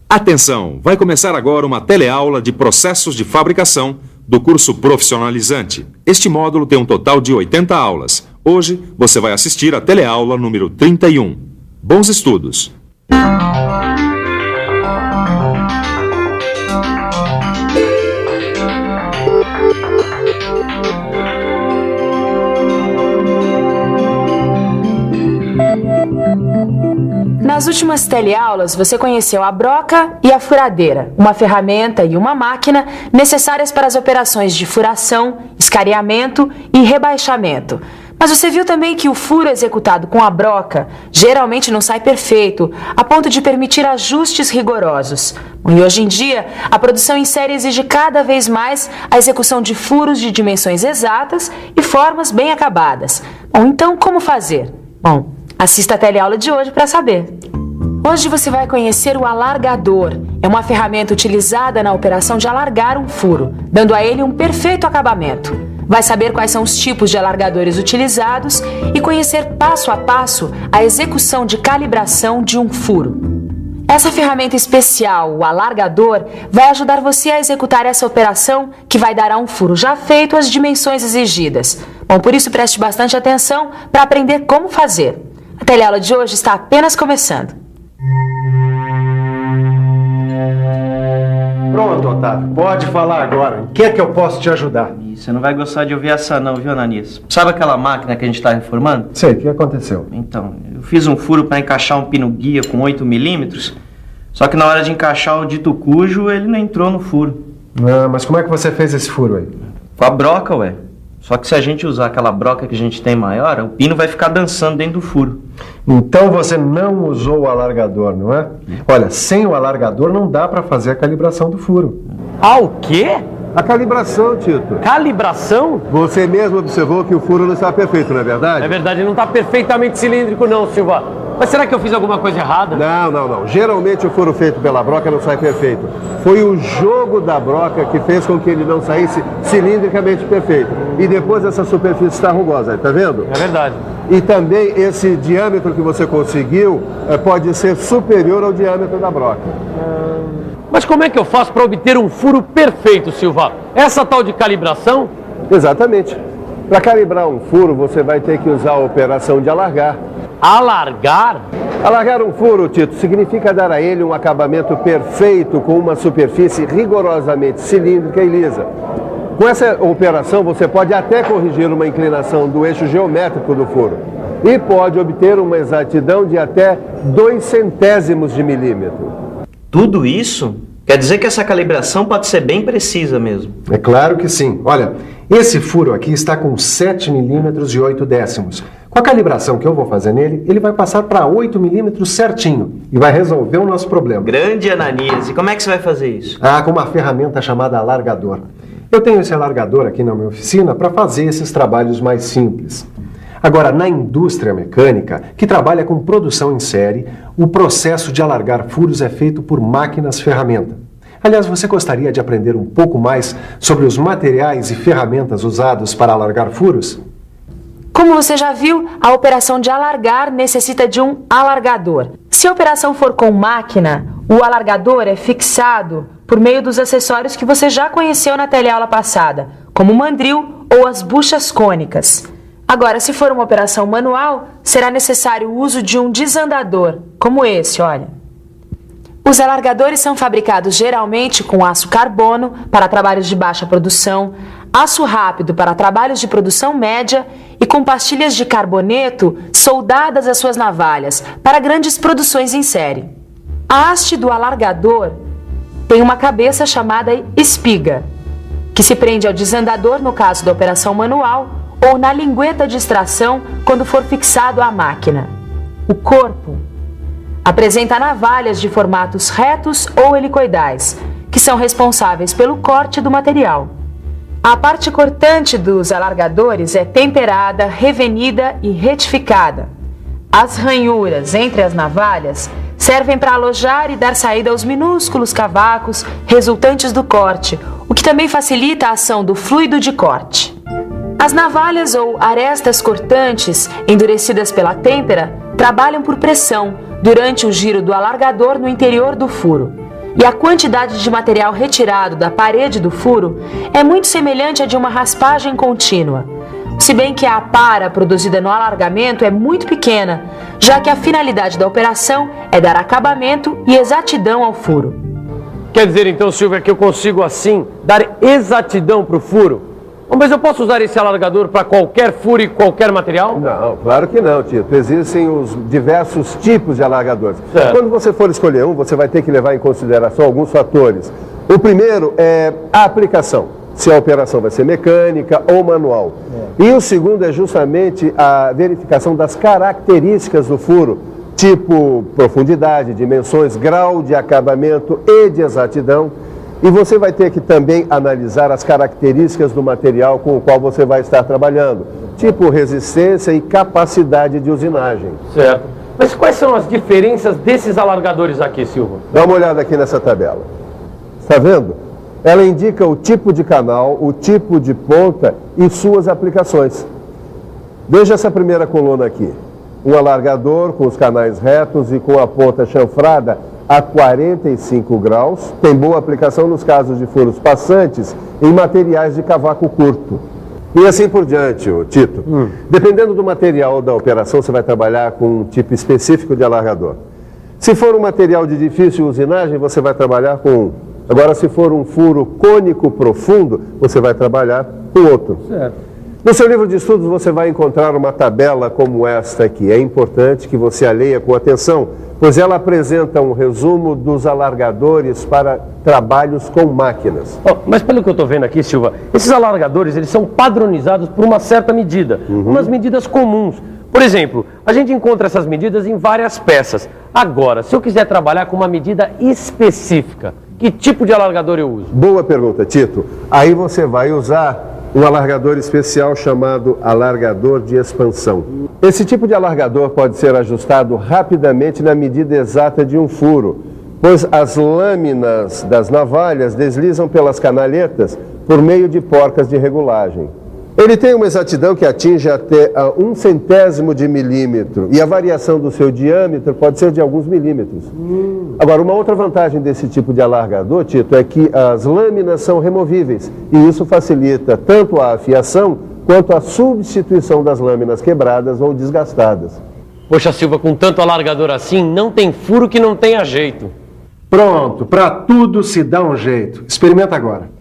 Atenção! Vai começar agora uma teleaula de processos de fabricação do curso profissionalizante. Este módulo tem um total de 80 aulas. Hoje você vai assistir a teleaula número 31. Bons estudos! Nas últimas teleaulas, você conheceu a broca e a furadeira, uma ferramenta e uma máquina necessárias para as operações de furação, escariamento e rebaixamento. Mas você viu também que o furo executado com a broca geralmente não sai perfeito, a ponto de permitir ajustes rigorosos. E hoje em dia, a produção em série exige cada vez mais a execução de furos de dimensões exatas e formas bem acabadas. Bom, então como fazer? Bom, assista a teleaula de hoje para saber. Hoje você vai conhecer o alargador. É uma ferramenta utilizada na operação de alargar um furo, dando a ele um perfeito acabamento. Vai saber quais são os tipos de alargadores utilizados e conhecer passo a passo a execução de calibração de um furo. Essa ferramenta especial, o alargador, vai ajudar você a executar essa operação que vai dar a um furo já feito as dimensões exigidas. Bom, por isso preste bastante atenção para aprender como fazer. A teleaula de hoje está apenas começando. Pronto, Otávio, pode falar agora. Em que é que eu posso te ajudar? Você não vai gostar de ouvir essa não, viu, Ananias? Sabe aquela máquina que a gente está reformando? Sei, o que aconteceu? Então, eu fiz um furo para encaixar um pino guia com 8 milímetros, só que na hora de encaixar o dito cujo, ele não entrou no furo. Ah, mas como é que você fez esse furo aí? Com a broca, ué. Só que se a gente usar aquela broca que a gente tem maior, o pino vai ficar dançando dentro do furo. Então você não usou o alargador, não é? Olha, sem o alargador não dá para fazer a calibração do furo. Ah, o quê? A calibração, Tito. Calibração? Você mesmo observou que o furo não está perfeito, não é verdade? É verdade, não está perfeitamente cilíndrico não, Silva. Mas será que eu fiz alguma coisa errada? Não. Geralmente o furo feito pela broca não sai perfeito. Foi o jogo da broca que fez com que ele não saísse cilindricamente perfeito. E depois essa superfície está rugosa, tá vendo? É verdade. E também esse diâmetro que você conseguiu pode ser superior ao diâmetro da broca. Mas como é que eu faço para obter um furo perfeito, Silva? Essa tal de calibração? Exatamente. Para calibrar um furo, você vai ter que usar a operação de alargar. Alargar? Alargar um furo, Tito, significa dar a ele um acabamento perfeito com uma superfície rigorosamente cilíndrica e lisa. Com essa operação, você pode até corrigir uma inclinação do eixo geométrico do furo e pode obter uma exatidão de até 0,02 de milímetro. Tudo isso? Quer dizer que essa calibração pode ser bem precisa mesmo. É claro que sim. Olha, esse furo aqui está com 7 milímetros e 8 décimos. Com a calibração que eu vou fazer nele, ele vai passar para 8 milímetros certinho e vai resolver o nosso problema. Grande Ananias, e como é que você vai fazer isso? Ah, com uma ferramenta chamada alargador. Eu tenho esse alargador aqui na minha oficina para fazer esses trabalhos mais simples. Agora, na indústria mecânica, que trabalha com produção em série, o processo de alargar furos é feito por máquinas-ferramenta. Aliás, você gostaria de aprender um pouco mais sobre os materiais e ferramentas usados para alargar furos? Como você já viu, a operação de alargar necessita de um alargador. Se a operação for com máquina, o alargador é fixado por meio dos acessórios que você já conheceu na teleaula passada, como o mandril ou as buchas cônicas. Agora, se for uma operação manual, será necessário o uso de um desandador, como esse, olha. Os alargadores são fabricados geralmente com aço carbono para trabalhos de baixa produção, aço rápido para trabalhos de produção média e com pastilhas de carboneto soldadas às suas navalhas para grandes produções em série. A haste do alargador tem uma cabeça chamada espiga, que se prende ao desandador no caso da operação manual ou na lingueta de extração quando for fixado à máquina. O corpo apresenta navalhas de formatos retos ou helicoidais, que são responsáveis pelo corte do material. A parte cortante dos alargadores é temperada, revenida e retificada. As ranhuras entre as navalhas servem para alojar e dar saída aos minúsculos cavacos resultantes do corte, o que também facilita a ação do fluido de corte. As navalhas ou arestas cortantes, endurecidas pela têmpera, trabalham por pressão durante o giro do alargador no interior do furo. e a quantidade de material retirado da parede do furo é muito semelhante à de uma raspagem contínua, se bem que a para produzida no alargamento é muito pequena, já que a finalidade da operação é dar acabamento e exatidão ao furo. Quer dizer então, Silvia, que eu consigo assim dar exatidão para o furo? Mas eu posso usar esse alargador para qualquer furo e qualquer material? Não, claro que não, Tito. Existem os diversos tipos de alargadores. Certo. Quando você for escolher um, você vai ter que levar em consideração alguns fatores. O primeiro é a aplicação, se a operação vai ser mecânica ou manual. E o segundo é justamente a verificação das características do furo, tipo profundidade, dimensões, grau de acabamento e de exatidão. E você vai ter que também analisar as características do material com o qual você vai estar trabalhando, tipo resistência e capacidade de usinagem. Certo. Mas quais são as diferenças desses alargadores aqui, Silva? Dá uma olhada aqui nessa tabela. Está vendo? Ela indica o tipo de canal, o tipo de ponta e suas aplicações. Veja essa primeira coluna aqui. Um alargador com os canais retos e com a ponta chanfrada a 45 graus. Tem boa aplicação nos casos de furos passantes em materiais de cavaco curto. E assim por diante, Tito. Dependendo do material da operação, você vai trabalhar com um tipo específico de alargador. Se for um material de difícil usinagem, você vai trabalhar com um. Agora, se for um furo cônico profundo, você vai trabalhar com outro. Certo. No seu livro de estudos, você vai encontrar uma tabela como esta aqui. É importante que você a leia com atenção, pois ela apresenta um resumo dos alargadores para trabalhos com máquinas. Mas pelo que eu estou vendo aqui, Silva, esses alargadores eles são padronizados por uma certa medida, umas medidas comuns. Por exemplo, a gente encontra essas medidas em várias peças. Agora, se eu quiser trabalhar com uma medida específica, que tipo de alargador eu uso? Boa pergunta, Tito. Aí você vai usar um alargador especial chamado alargador de expansão. Esse tipo de alargador pode ser ajustado rapidamente na medida exata de um furo, pois as lâminas das navalhas deslizam pelas canaletas por meio de porcas de regulagem. Ele tem uma exatidão que atinge até a 1/100º de milímetro e a variação do seu diâmetro pode ser de alguns milímetros. Agora, uma outra vantagem desse tipo de alargador, Tito, é que as lâminas são removíveis e isso facilita tanto a afiação quanto a substituição das lâminas quebradas ou desgastadas. Poxa, Silva, com tanto alargador assim, não tem furo que não tenha jeito. Pronto, para tudo se dá um jeito. Experimenta agora.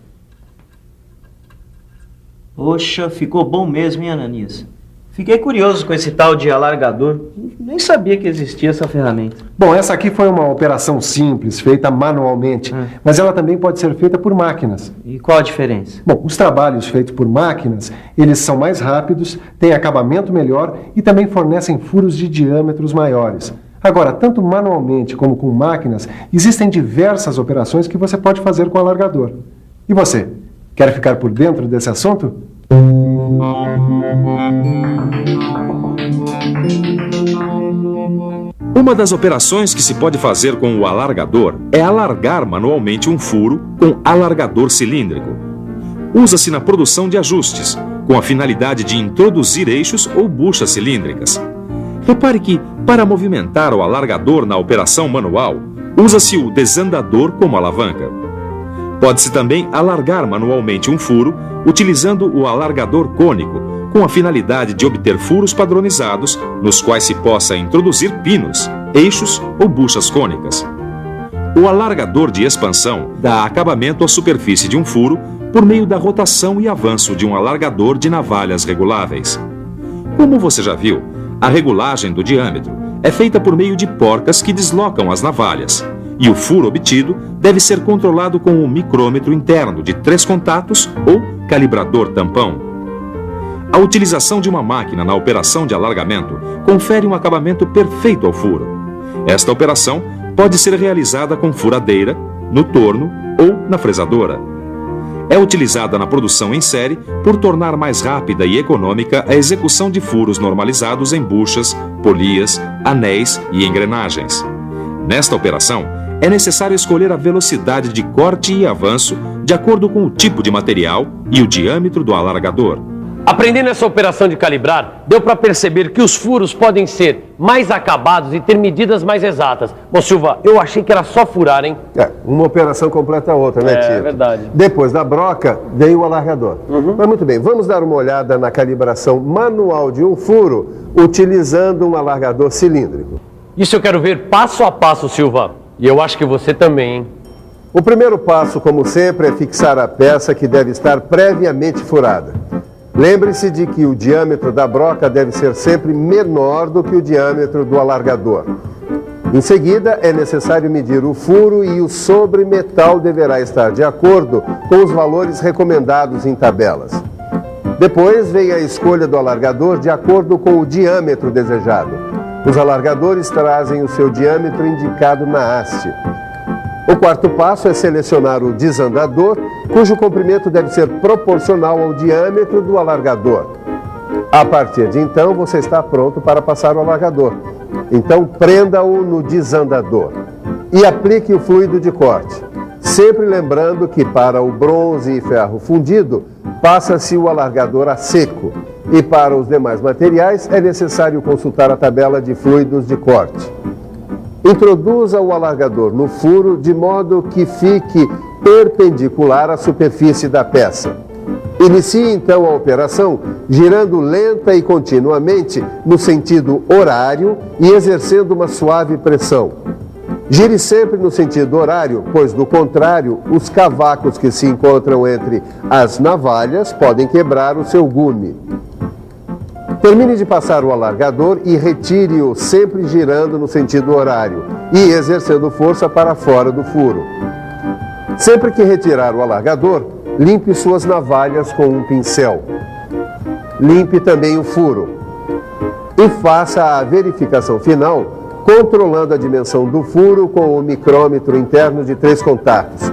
Poxa, ficou bom mesmo, hein, Ananias? Fiquei curioso com esse tal de alargador. Nem sabia que existia essa ferramenta. Bom, essa aqui foi uma operação simples, feita manualmente, mas ela também pode ser feita por máquinas. E qual a diferença? Bom, os trabalhos feitos por máquinas, eles são mais rápidos, têm acabamento melhor e também fornecem furos de diâmetros maiores. Agora, tanto manualmente como com máquinas, existem diversas operações que você pode fazer com alargador. E você, quer ficar por dentro desse assunto? Uma das operações que se pode fazer com o alargador é alargar manualmente um furo com alargador cilíndrico. Usa-se na produção de ajustes, com a finalidade de introduzir eixos ou buchas cilíndricas. Repare que, para movimentar o alargador na operação manual, usa-se o desandador como alavanca. Pode-se também alargar manualmente um furo utilizando o alargador cônico, com a finalidade de obter furos padronizados nos quais se possa introduzir pinos, eixos ou buchas cônicas. O alargador de expansão dá acabamento à superfície de um furo por meio da rotação e avanço de um alargador de navalhas reguláveis. Como você já viu, a regulagem do diâmetro é feita por meio de porcas que deslocam as navalhas, e o furo obtido deve ser controlado com um micrômetro interno de 3 contatos ou calibrador tampão. A utilização de uma máquina na operação de alargamento confere um acabamento perfeito ao furo. Esta operação pode ser realizada com furadeira, no torno ou na fresadora. É utilizada na produção em série por tornar mais rápida e econômica a execução de furos normalizados em buchas, polias, anéis e engrenagens. Nesta operação, é necessário escolher a velocidade de corte e avanço de acordo com o tipo de material e o diâmetro do alargador. Aprendendo essa operação de calibrar, deu para perceber que os furos podem ser mais acabados e ter medidas mais exatas. Bom, Silva, eu achei que era só furar, hein? Uma operação completa a outra, né, Tito? É verdade. Depois da broca, veio o alargador. Mas muito bem, vamos dar uma olhada na calibração manual de um furo utilizando um alargador cilíndrico. Isso eu quero ver passo a passo, Silva. E eu acho que você também, hein? O primeiro passo, como sempre, é fixar a peça que deve estar previamente furada. Lembre-se de que o diâmetro da broca deve ser sempre menor do que o diâmetro do alargador. Em seguida, é necessário medir o furo e o sobremetal deverá estar de acordo com os valores recomendados em tabelas. Depois vem a escolha do alargador de acordo com o diâmetro desejado. Os alargadores trazem o seu diâmetro indicado na haste. O quarto passo é selecionar o desandador, cujo comprimento deve ser proporcional ao diâmetro do alargador. A partir de então, você está pronto para passar o alargador. Então, prenda-o no desandador e aplique o fluido de corte. Sempre lembrando que para o bronze e ferro fundido, passa-se o alargador a seco. E para os demais materiais, é necessário consultar a tabela de fluidos de corte. Introduza o alargador no furo de modo que fique perpendicular à superfície da peça. Inicie então a operação girando lenta e continuamente no sentido horário e exercendo uma suave pressão. Gire sempre no sentido horário, pois do contrário, os cavacos que se encontram entre as navalhas podem quebrar o seu gume. Termine de passar o alargador e retire-o sempre girando no sentido horário e exercendo força para fora do furo. Sempre que retirar o alargador, limpe suas navalhas com um pincel. Limpe também o furo. E faça a verificação final, controlando a dimensão do furo com o micrômetro interno de 3 contatos.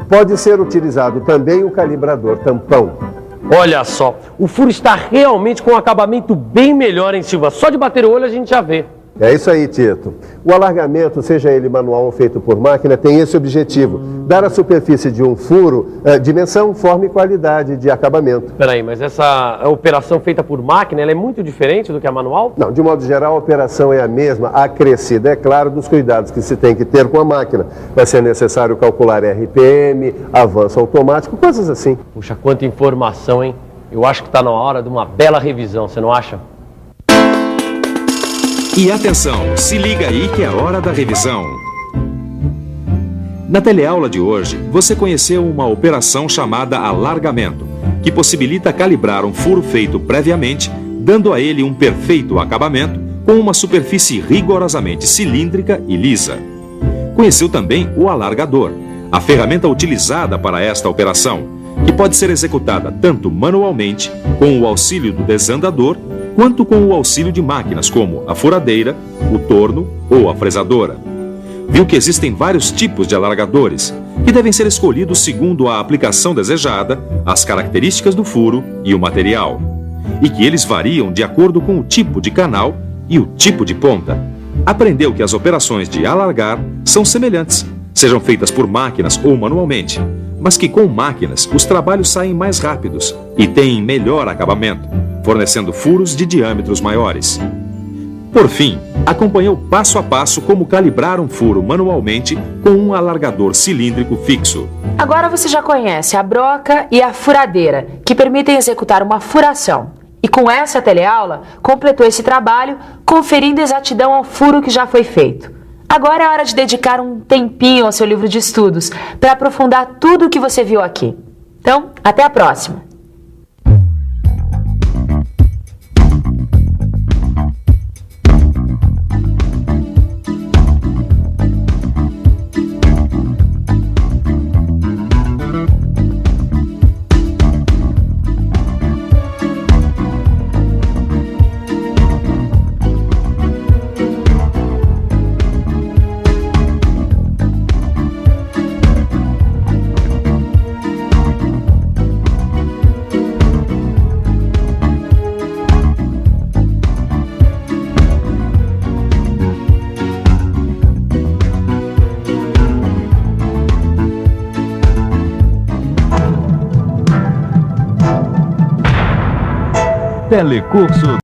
Pode ser utilizado também o calibrador tampão. Olha só, o furo está realmente com um acabamento bem melhor, hein, Silva? Só de bater o olho a gente já vê. É isso aí, Tito. O alargamento, seja ele manual ou feito por máquina, tem esse objetivo: dar à superfície de um furo dimensão, forma e qualidade de acabamento. Peraí, mas essa operação feita por máquina, ela é muito diferente do que a manual? Não, de modo geral, a operação é a mesma, acrescida, é claro, dos cuidados que se tem que ter com a máquina. Vai ser necessário calcular RPM, avanço automático, coisas assim. Puxa, quanta informação, hein? Eu acho que está na hora de uma bela revisão, você não acha? E atenção, se liga aí que é hora da revisão. Na teleaula de hoje, você conheceu uma operação chamada alargamento, que possibilita calibrar um furo feito previamente, dando a ele um perfeito acabamento com uma superfície rigorosamente cilíndrica e lisa. Conheceu também o alargador, a ferramenta utilizada para esta operação, que pode ser executada tanto manualmente, com o auxílio do desandador, quanto com o auxílio de máquinas como a furadeira, o torno ou a fresadora. Viu que existem vários tipos de alargadores, que devem ser escolhidos segundo a aplicação desejada, as características do furo e o material, e que eles variam de acordo com o tipo de canal e o tipo de ponta. Aprendeu que as operações de alargar são semelhantes, sejam feitas por máquinas ou manualmente, mas que com máquinas os trabalhos saem mais rápidos e têm melhor acabamento, fornecendo furos de diâmetros maiores. Por fim, acompanhou passo a passo como calibrar um furo manualmente com um alargador cilíndrico fixo. Agora você já conhece a broca e a furadeira, que permitem executar uma furação. E com essa teleaula, completou esse trabalho, conferindo exatidão ao furo que já foi feito. Agora é hora de dedicar um tempinho ao seu livro de estudos, para aprofundar tudo o que você viu aqui. Então, até a próxima! Telecurso